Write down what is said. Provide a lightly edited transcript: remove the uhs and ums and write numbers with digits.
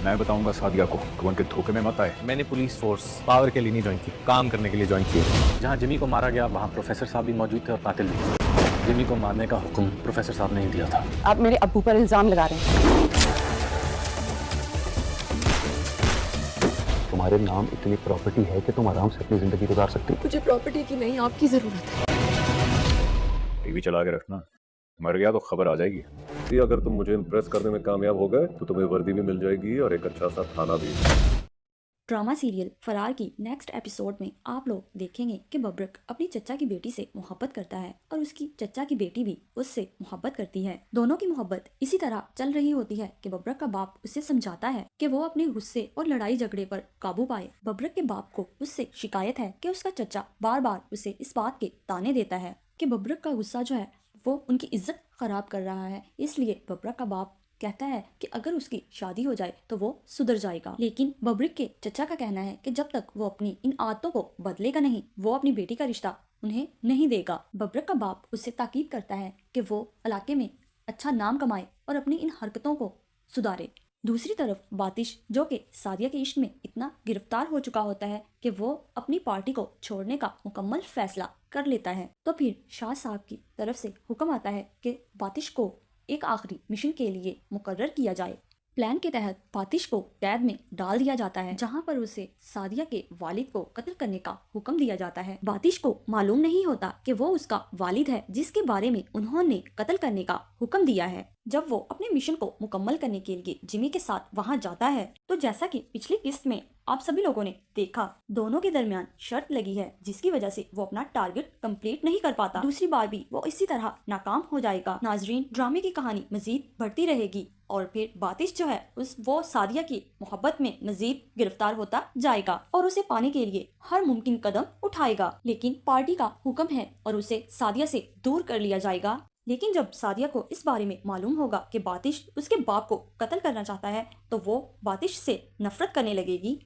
मैं बताऊंगा सादिया को कि वो उनके धोखे में मत आए। मैंने पुलिस फोर्स पावर के लिए नहीं ज्वाइन की, काम करने के लिए ज्वाइन की। जहाँ जिमी को मारा गया वहाँ प्रोफेसर साहब भी मौजूद थे और कातिल भी। जिमी को मारने का हुक्म प्रोफेसर साहब ने ही दिया था। आप मेरे अब्बू पर इल्जाम लगा रहे हैं। तुम्हारे नाम इतनी प्रॉपर्टी है कि तुम आराम से अपनी जिंदगी गुजार सकती हो। मुझे प्रॉपर्टी की नहीं, आपकी जरूरत है। टीवी चला के रखना, मर गया तो खबर आ जाएगी। अगर तुम मुझे इम्प्रेस करने में कामयाब हो गए तो तुम्हें वर्दी भी मिल जाएगी और एक अच्छा सा थाना भी। ड्रामा सीरियल फरार की नेक्स्ट एपिसोड में आप लोग देखेंगे कि बबरक अपनी चचा की बेटी से मोहब्बत करता है और उसकी चचा की बेटी भी उससे मोहब्बत करती है। दोनों की मोहब्बत इसी तरह चल रही होती है कि बबरक का बाप उसे समझाता है कि वो अपने गुस्से और लड़ाई झगड़े पर काबू पाए। बबरक के बाप को उससे शिकायत है कि उसका चचा बार बार उसे इस बात के ताने देता है कि बबरक का गुस्सा जो है वो उनकी इज्जत खराब कर रहा है। इसलिए बबरक का बाप कहता है कि अगर उसकी शादी हो जाए तो वो सुधर जाएगा। लेकिन बबरक के चचा का कहना है कि जब तक वो अपनी इन आदतों को बदलेगा नहीं, वो अपनी बेटी का रिश्ता उन्हें नहीं देगा। बबरक का बाप उससे ताकीद करता है कि वो इलाके में अच्छा नाम कमाए और अपनी इन हरकतों को सुधारे। दूसरी तरफ बातिश, जो कि सादिया के इश्क में इतना गिरफ्तार हो चुका होता है कि वो अपनी पार्टी को छोड़ने का मुकम्मल फैसला कर लेता है। तो फिर शाह साहब की तरफ से हुक्म आता है कि बातिश को एक आखिरी मिशन के लिए मुकर्रर किया जाए। प्लान के तहत बातिश को कैद में डाल दिया जाता है, जहां पर उसे सादिया के वालिद को कत्ल करने का हुक्म दिया जाता है। बातिश को मालूम नहीं होता कि वो उसका वालिद है जिसके बारे में उन्होंने कत्ल करने का हुक्म दिया है। जब वो अपने मिशन को मुकम्मल करने के लिए जिमी के साथ वहां जाता है तो जैसा कि पिछली किस्त में आप सभी लोगों ने देखा, दोनों के दरमियान शर्त लगी है जिसकी वजह से वो अपना टारगेट कंप्लीट नहीं कर पाता। दूसरी बार भी वो इसी तरह नाकाम हो जाएगा। नाजरीन, ड्रामे की कहानी मजीद बढ़ती रहेगी और फिर बातिश जो है वो सादिया की मोहब्बत में मजीद गिरफ्तार होता जाएगा और उसे पाने के लिए हर मुमकिन कदम उठाएगा। लेकिन पार्टी का हुक्म है और उसे सादिया से दूर कर लिया जाएगा। लेकिन जब सादिया को इस बारे में मालूम होगा कि बातिश उसके बाप को कत्ल करना चाहता है तो वो बातिश से नफरत करने लगेगी